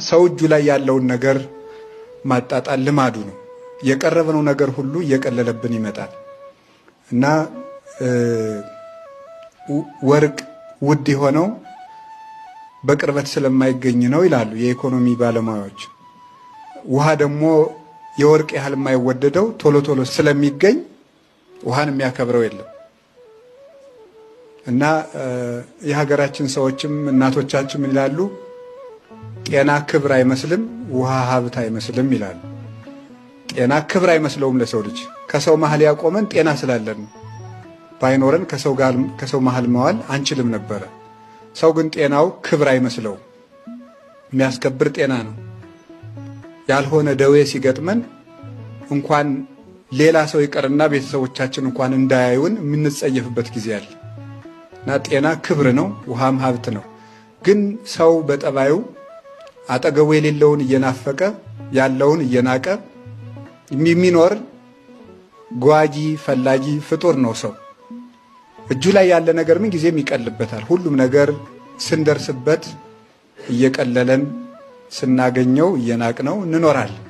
ሰው እጁ ላይ ያለውን ነገር ማጣጣል ልማዱ ነው። የቀረበነው ነገር ሁሉ እየቀለለብን ይመጣል እና ወርቅ ውድ የሆነው በቅርበት ስለማይገኝ ነው ይላሉ የኢኮኖሚ ባለሙያዎች። ውሃ ደግሞ የወርቅ ያህል የማይወደደው ቶሎ ቶሎ ስለሚገኝ ውሃን የሚያከብረው የለም እና የሀገራችን ሰዎችም እናቶቻችን ምን ይላሉ? ጤና ክብር አይመስልም፣ ውሃ ሀብት አይመስልም ይላሉ። ጤና ክብር አይመስለውም ለሰው ልጅ። ከሰው መሃል ያቆመን ጤና ስላለን ነው። ባይኖረን ከሰው መሃል መዋል አንችልም ነበረ። ሰው ግን ጤናው ክብር አይመስለውም። የሚያስከብር ጤና ነው። ያልሆነ ደዌ ሲገጥመን እንኳን ሌላ ሰው ይቀርና ቤተሰቦቻችን እንኳን እንዳያዩን የምንጸየፍበት ጊዜ አለ እና ጤና ክብር ነው፣ ውሃም ሀብት ነው። ግን ሰው በጠባዩ አጠገቡ የሌለውን እየናፈቀ ያለውን እየናቀ የሚኖር ጓጂ ፈላጊ ፍጡር ነው ሰው። እጁ ላይ ያለ ነገር ምን ጊዜም ይቀልበታል። ሁሉም ነገር ስንደርስበት እየቀለለን ስናገኘው እየናቅነው እንኖራለን።